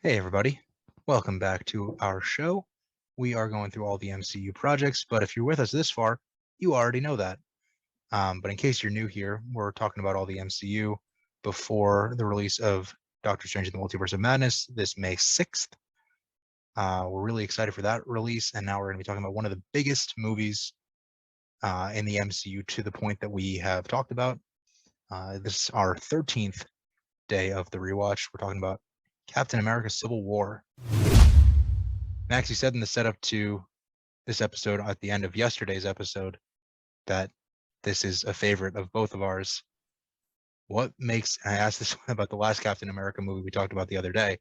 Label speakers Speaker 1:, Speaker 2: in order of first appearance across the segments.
Speaker 1: Hey everybody, welcome back to our show. We are going through all the MCU projects, but if you're with us this far, you already know that. But in case you're new here, we're talking about all the MCU before the release of Doctor Strange in the Multiverse of Madness this May 6th. We're really excited for that release, and now we're going to be talking about one of the biggest movies in the MCU to the point that we have talked about. This is our 13th day of the rewatch. We're talking about Captain America Civil War. Max, you said in the setup to this episode at the end of yesterday's episode that this is a favorite of both of ours. What makes, I asked this one about the last Captain America movie we talked about the other day,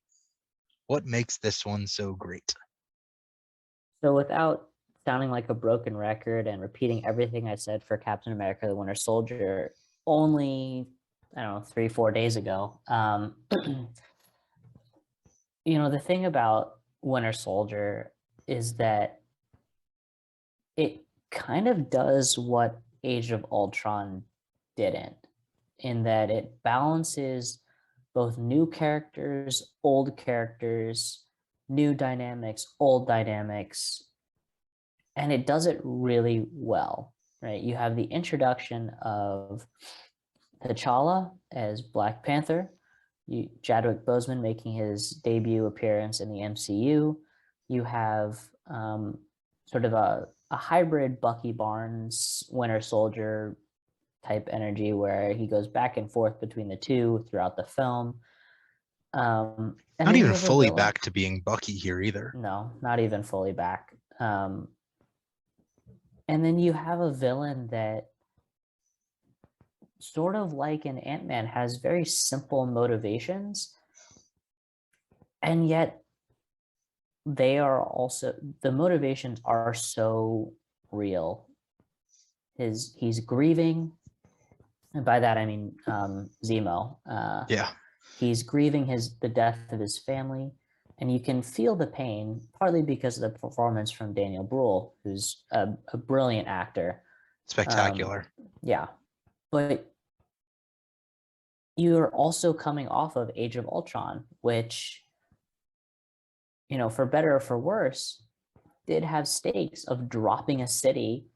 Speaker 1: what makes this one so great?
Speaker 2: So without sounding like a broken record and repeating everything I said for Captain America, the Winter Soldier, only, I don't know, 3-4 days ago, the thing about Winter Soldier is that it kind of does what Age of Ultron didn't, in that it balances both new characters, old characters, new dynamics, old dynamics, and it does it really well, right? You have the introduction of T'Challa as Black Panther, Chadwick Boseman making his debut appearance in the MCU. You have sort of a hybrid Bucky Barnes Winter Soldier type energy where he goes back and forth between the two throughout the film. And
Speaker 1: Not
Speaker 2: then you
Speaker 1: even
Speaker 2: have a
Speaker 1: fully
Speaker 2: villain.
Speaker 1: back to being Bucky here either.
Speaker 2: No, not even fully back. And then you have a villain that, sort of like an Ant-Man, has very simple motivations, and yet the motivations are so real. He's grieving, and by that I mean Zemo.
Speaker 1: Yeah.
Speaker 2: He's grieving the death of his family, and you can feel the pain, partly because of the performance from Daniel Bruhl, who's a brilliant actor.
Speaker 1: Spectacular.
Speaker 2: Yeah, but you're also coming off of Age of Ultron, which, for better or for worse, did have stakes of dropping a city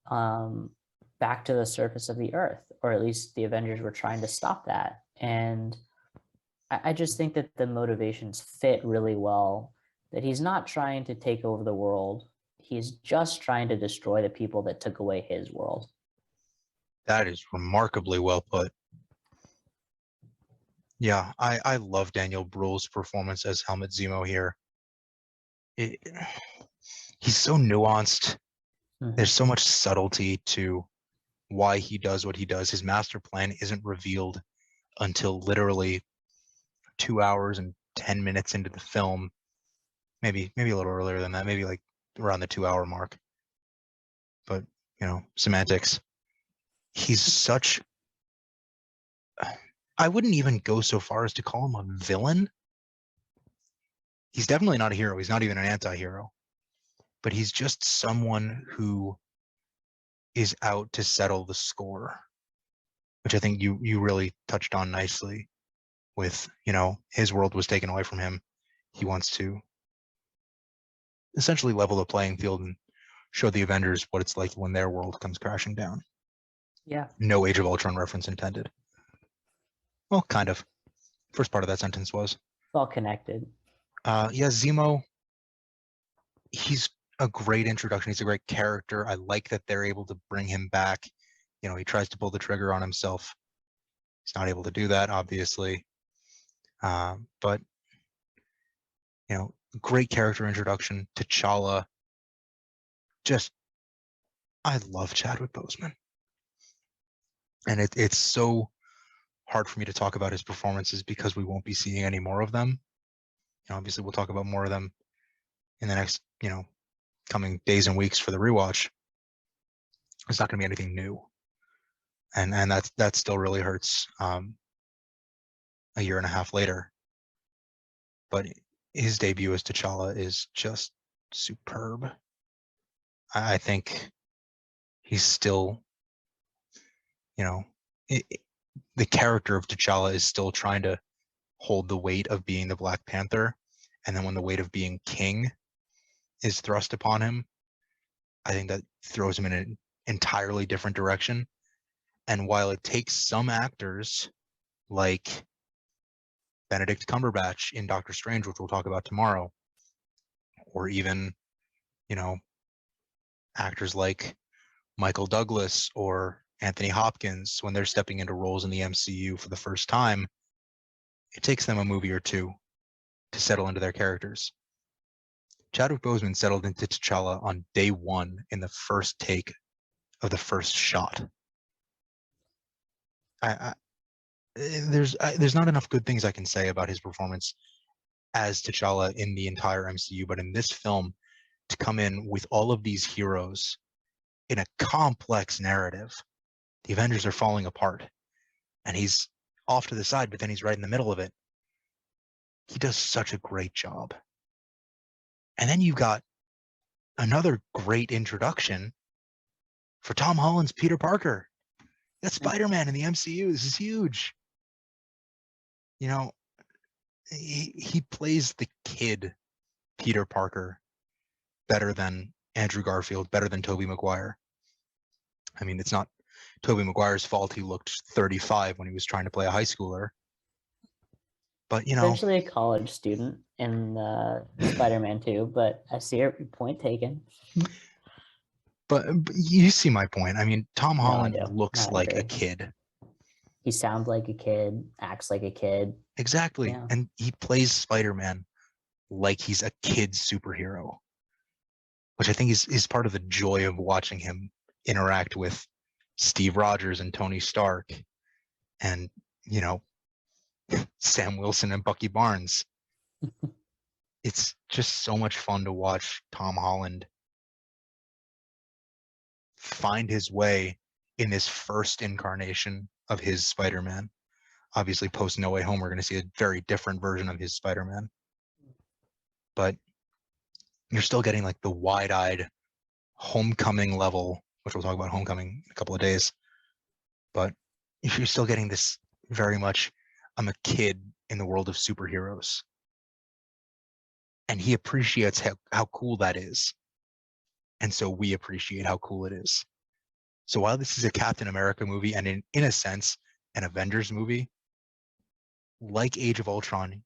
Speaker 2: back to the surface of the earth, or at least the Avengers were trying to stop that. And I just think that the motivations fit really well, that he's not trying to take over the world. He's just trying to destroy the people that took away his world.
Speaker 1: That is remarkably well put. Yeah, I love Daniel Bruhl's performance as Helmut Zemo here. He's so nuanced. There's so much subtlety to why he does what he does. His master plan isn't revealed until literally 2 hours and 10 minutes into the film. Maybe a little earlier than that, maybe like around the 2 hour mark. But, semantics. He's such, I wouldn't even go so far as to call him a villain. He's definitely not a hero. He's not even an anti-hero. But he's just someone who is out to settle the score, which I think you really touched on nicely with, his world was taken away from him. He wants to essentially level the playing field and show the Avengers what it's like when their world comes crashing down.
Speaker 2: Yeah.
Speaker 1: No Age of Ultron reference intended. Well, kind of. First part of that sentence was.
Speaker 2: It's all connected.
Speaker 1: Yeah, Zemo, he's a great introduction. He's a great character. I like that they're able to bring him back. He tries to pull the trigger on himself. He's not able to do that, obviously. But, great character introduction. T'Challa. Just, I love Chadwick Boseman. And it's so hard for me to talk about his performances because we won't be seeing any more of them. Obviously, we'll talk about more of them in the next, coming days and weeks for the rewatch. It's not going to be anything new, and that still really hurts. A year and a half later, but his debut as T'Challa is just superb. I think he's still, the character of T'Challa is still trying to hold the weight of being the Black Panther, and then when the weight of being king is thrust upon him, I think that throws him in an entirely different direction. And while it takes some actors like Benedict Cumberbatch in Doctor Strange, which we'll talk about tomorrow, or even, actors like Michael Douglas or Anthony Hopkins, when they're stepping into roles in the MCU for the first time, it takes them a movie or two to settle into their characters. Chadwick Boseman settled into T'Challa on day one in the first take of the first shot. There's not enough good things I can say about his performance as T'Challa in the entire MCU, but in this film, to come in with all of these heroes in a complex narrative, the Avengers are falling apart, and he's off to the side, but then he's right in the middle of it. He does such a great job. And then you've got another great introduction for Tom Holland's Peter Parker. That's Spider-Man in the MCU. This is huge. He plays the kid Peter Parker better than Andrew Garfield, better than Tobey Maguire. I mean, it's not Tobey Maguire's fault he looked 35 when he was trying to play a high schooler. But,
Speaker 2: Essentially a college student in Spider-Man 2, but I see your point taken.
Speaker 1: But you see my point. I mean, Tom Holland looks like
Speaker 2: a
Speaker 1: kid.
Speaker 2: He sounds like a kid, acts like a kid.
Speaker 1: Exactly. Yeah. And he plays Spider-Man like he's a kid superhero, which I think is part of the joy of watching him interact with Steve Rogers and Tony Stark and, Sam Wilson and Bucky Barnes. It's just so much fun to watch Tom Holland find his way in this first incarnation of his Spider-Man. Obviously, post No Way Home, we're going to see a very different version of his Spider-Man. But you're still getting like the wide-eyed Homecoming level, which we'll talk about Homecoming in a couple of days. But you're still getting this very much, I'm a kid in the world of superheroes. And he appreciates how cool that is. And so we appreciate how cool it is. So while this is a Captain America movie and in a sense, an Avengers movie, like Age of Ultron,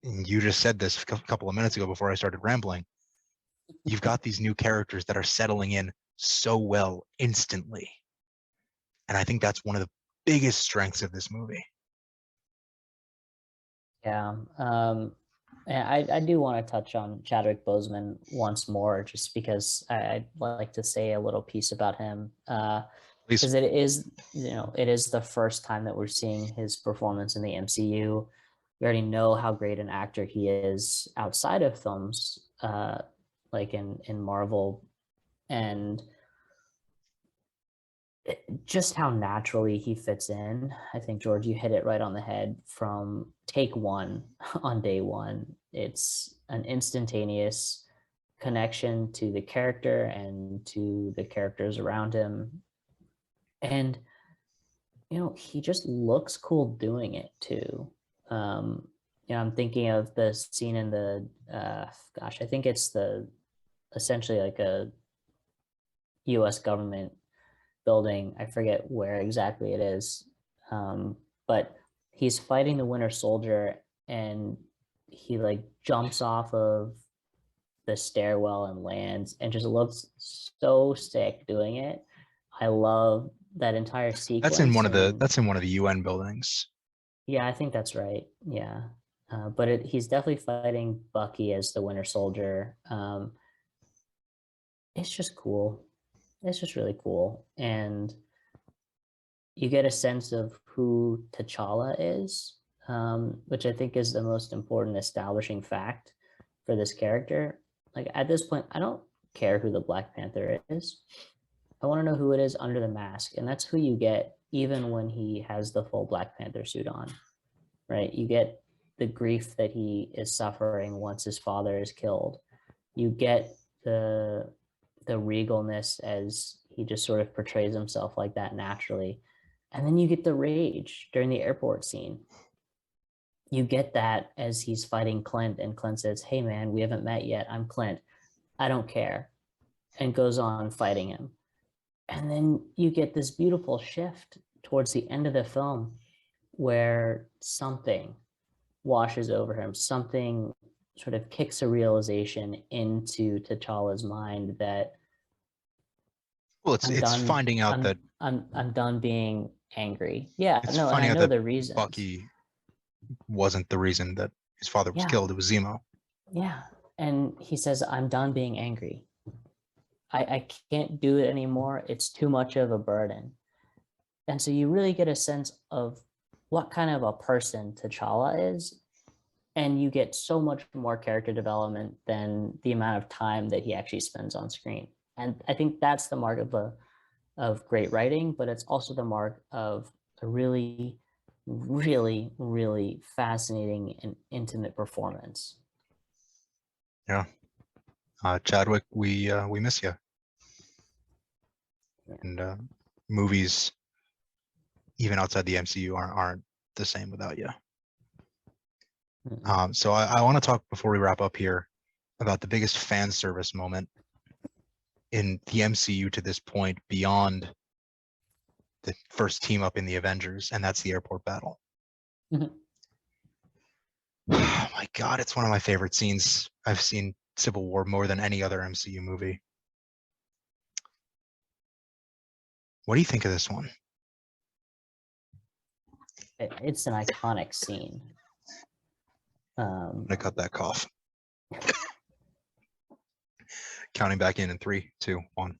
Speaker 1: and you just said this a couple of minutes ago before I started rambling, you've got these new characters that are settling in so well instantly. And I think that's one of the biggest strengths of this movie.
Speaker 2: Yeah. I do want to touch on Chadwick Boseman once more, just because I'd like to say a little piece about him. Because it is the first time that we're seeing his performance in the MCU. We already know how great an actor he is outside of films, like in Marvel, and just how naturally he fits in. I think, George, you hit it right on the head from take one on day one. It's an instantaneous connection to the character and to the characters around him. And, he just looks cool doing it too. I'm thinking of the scene in the, I think it's essentially like a US government building. I forget where exactly it is. But he's fighting the Winter Soldier and he like jumps off of the stairwell and lands and just looks so sick doing it. I love that entire sequence.
Speaker 1: That's in one of the UN buildings.
Speaker 2: Yeah, I think that's right. Yeah. But he's definitely fighting Bucky as the Winter Soldier. It's just cool. It's just really cool. And you get a sense of who T'Challa is, which I think is the most important establishing fact for this character. Like at this point, I don't care who the Black Panther is. I want to know who it is under the mask. And that's who you get even when he has the full Black Panther suit on, right? You get the grief that he is suffering once his father is killed. You get the regalness as he just sort of portrays himself like that naturally. And then you get the rage during the airport scene. you get that as he's fighting Clint, and Clint says, "Hey man, we haven't met yet. I'm Clint. I don't care," and goes on fighting him. And then you get this beautiful shift towards the end of the film where something washes over him, something sort of kicks a realization into T'Challa's mind that
Speaker 1: Well,
Speaker 2: I'm
Speaker 1: it's
Speaker 2: done.
Speaker 1: finding out that
Speaker 2: I'm done being angry. Yeah,
Speaker 1: it's
Speaker 2: no, and I
Speaker 1: finding out
Speaker 2: know
Speaker 1: that
Speaker 2: the reasons.
Speaker 1: Bucky wasn't the reason that his father was killed. It was Zemo.
Speaker 2: Yeah. And he says, I'm done being angry. I can't do it anymore. It's too much of a burden. And so you really get a sense of what kind of a person T'Challa is. And you get so much more character development than the amount of time that he actually spends on screen. And I think that's the mark of great writing, but it's also the mark of a really, really, really fascinating and intimate performance.
Speaker 1: Yeah. Chadwick, we miss you.
Speaker 2: Yeah.
Speaker 1: And movies, even outside the MCU, aren't the same without you. So I want to talk before we wrap up here about the biggest fan service moment in the MCU to this point beyond the first team up in the Avengers, and that's the airport battle.
Speaker 2: Mhm.
Speaker 1: Oh my God, it's one of my favorite scenes. I've seen Civil War more than any other MCU movie. What do you think of this one?
Speaker 2: It's an iconic scene.
Speaker 1: I'm gonna cut that cough. Counting back in 3, 2, 1.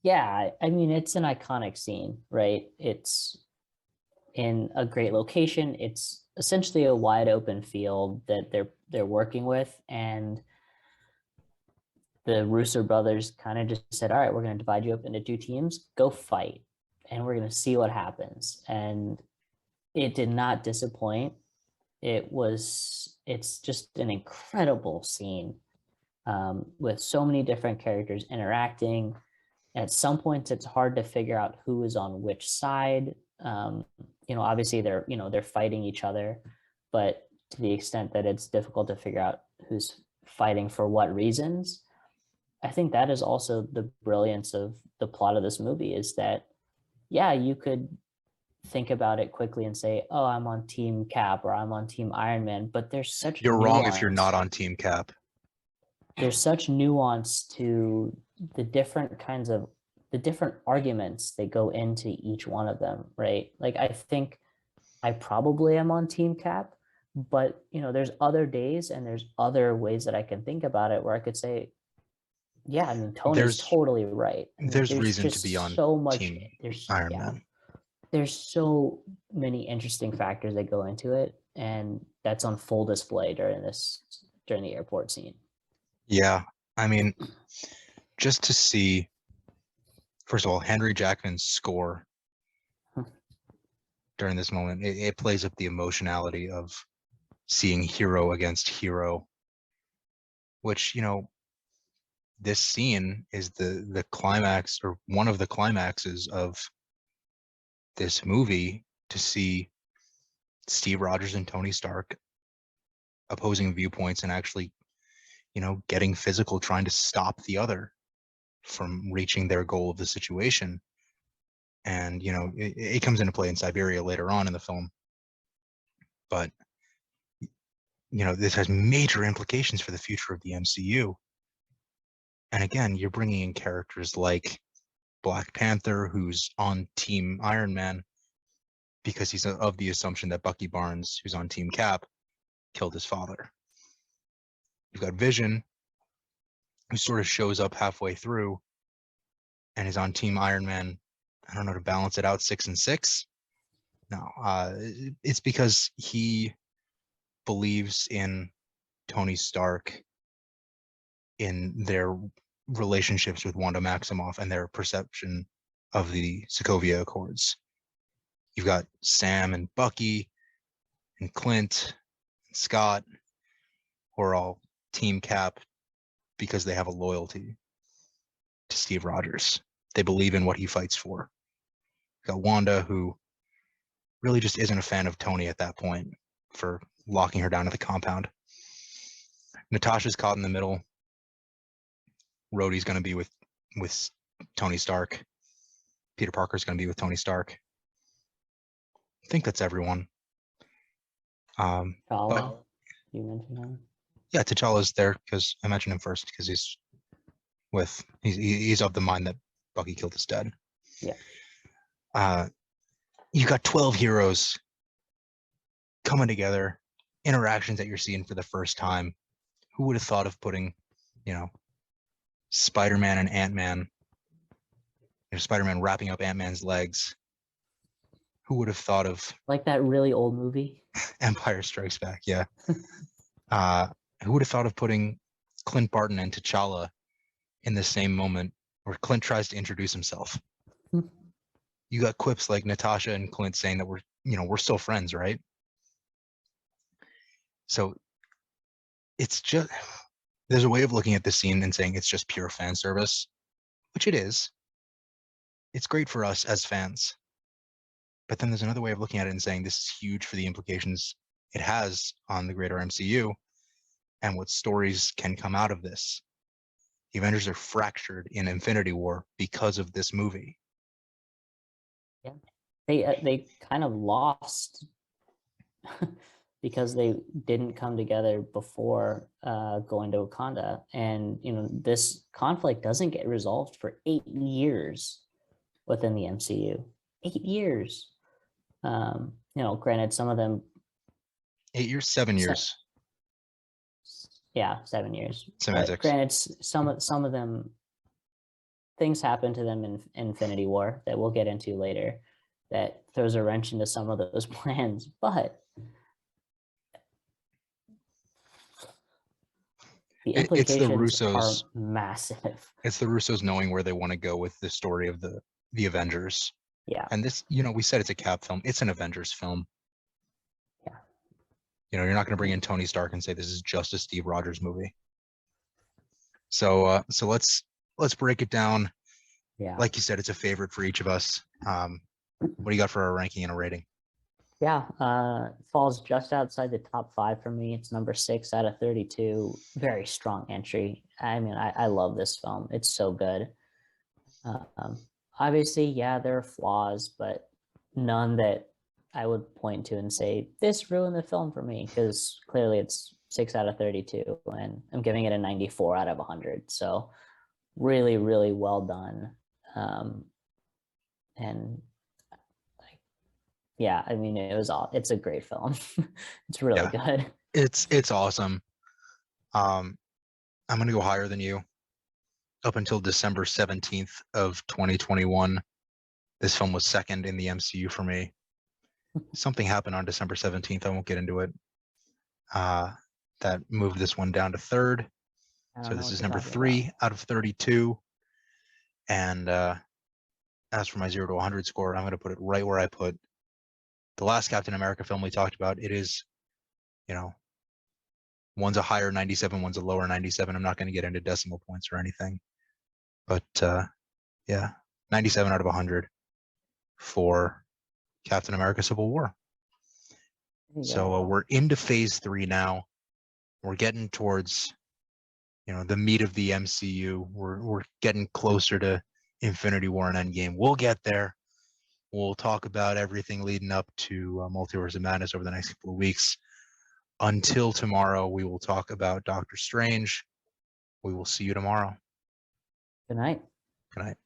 Speaker 2: Yeah, I mean, it's an iconic scene, right? It's in a great location. It's essentially a wide open field that they're working with, and the Russo brothers kind of just said, "All right, we're going to divide you up into 2 teams. Go fight, and we're going to see what happens." And it did not disappoint. It's just an incredible scene, with so many different characters interacting. At some points, it's hard to figure out who is on which side. Obviously they're fighting each other, but to the extent that it's difficult to figure out who's fighting for what reasons, I think that is also the brilliance of the plot of this movie, is that, yeah, you could think about it quickly and say, oh, I'm on Team Cap or I'm on Team Iron Man, but
Speaker 1: You're wrong if you're not on Team Cap.
Speaker 2: There's such nuance to the different arguments that go into each one of them, right? Like, I think I probably am on Team Cap, but there's other days and there's other ways that I can think about it where I could say, yeah, I mean, Tony's totally right. I mean,
Speaker 1: there's reason to be on
Speaker 2: so much.
Speaker 1: Team Iron Man.
Speaker 2: There's so many interesting factors that go into it, and that's on full display during the airport scene.
Speaker 1: Yeah, I mean, just to see, first of all, Henry Jackman's score during this moment, it plays up the emotionality of seeing hero against hero, which, this scene is the climax, or one of the climaxes of this movie, to see Steve Rogers and Tony Stark opposing viewpoints and actually, getting physical, trying to stop the other from reaching their goal of the situation. And, it comes into play in Siberia later on in the film. But, this has major implications for the future of the MCU. And again, you're bringing in characters like Black Panther, who's on Team Iron Man because he's of the assumption that Bucky Barnes, who's on Team Cap, killed his father. You've got Vision, who sort of shows up halfway through and is on Team Iron Man, I don't know, to balance it out 6 and 6. No, it's because he believes in Tony Stark, in their relationships with Wanda Maximoff and their perception of the Sokovia Accords. You've got Sam and Bucky and Clint and Scott, who are all Team Cap because they have a loyalty to Steve Rogers. They believe in what he fights for. You've got Wanda, who really just isn't a fan of Tony at that point. for locking her down to the compound. Natasha's caught in the middle. Rhodey's going to be with Tony Stark. Peter Parker's going to be with Tony Stark. I think that's everyone.
Speaker 2: T'Challa, you mentioned him.
Speaker 1: Yeah, T'Challa's there because I mentioned him first because he's of the mind that Bucky killed his dad.
Speaker 2: Yeah.
Speaker 1: You got 12 heroes coming together, interactions that you're seeing for the first time. Who would have thought of putting, Spider-Man and Ant-Man, Spider-Man wrapping up Ant-Man's legs? Who would have thought of
Speaker 2: Like that really old movie?
Speaker 1: Empire Strikes Back? Yeah. Who would have thought of putting Clint Barton and T'Challa in the same moment where Clint tries to introduce himself? You got quips like Natasha and Clint saying that we're still friends, right? So it's just, there's a way of looking at this scene and saying it's just pure fan service, which it is. It's great for us as fans. But then there's another way of looking at it and saying this is huge for the implications it has on the greater MCU and what stories can come out of this. The Avengers are fractured in Infinity War because of this movie.
Speaker 2: Yeah, they kind of lost because they didn't come together before going to Wakanda, and this conflict doesn't get resolved for 8 years within the MCU. 8 years. Granted, some of them
Speaker 1: 8 years, 7 years.
Speaker 2: Yeah, 7 years.
Speaker 1: Semantics.
Speaker 2: Granted, some of them, things happen to them in Infinity War that we'll get into later that throws a wrench into some of those plans, but the implications are massive.
Speaker 1: It's the Russos knowing where they want to go with the story of the Avengers.
Speaker 2: Yeah.
Speaker 1: And this, we said it's a Cap film. It's an Avengers film.
Speaker 2: Yeah.
Speaker 1: You're not going to bring in Tony Stark and say this is just a Steve Rogers movie. So let's break it down.
Speaker 2: Yeah.
Speaker 1: Like you said, it's a favorite for each of us. What do you got for a ranking and a rating?
Speaker 2: Yeah, falls just outside the top 5 for me. It's number 6 out of 32. Very strong entry. I mean, I love this film. It's so good. Obviously, yeah, there are flaws, but none that I would point to and say, this ruined the film for me, because clearly it's 6 out of 32, and I'm giving it a 94 out of 100. So really, really well done. And yeah, I mean, it's a great film. It's really good.
Speaker 1: It's awesome. I'm going to go higher than you. Up until December 17th of 2021, this film was second in the MCU for me. Something happened on December 17th. I won't get into it. That moved this one down to third. So this is number 3 out of 32. And as for my 0 to 100 score, I'm going to put it right where I put the last Captain America film we talked about. It is, one's a higher 97, one's a lower 97. I'm not going to get into decimal points or anything. But yeah, 97 out of 100 for Captain America Civil War. So we're into phase 3 now. We're getting towards, the meat of the MCU. We're getting closer to Infinity War and Endgame. We'll get there. We'll talk about everything leading up to Multiverse of Madness over the next couple of weeks. Until tomorrow, we will talk about Doctor Strange. We will see you tomorrow.
Speaker 2: Good night.
Speaker 1: Good night.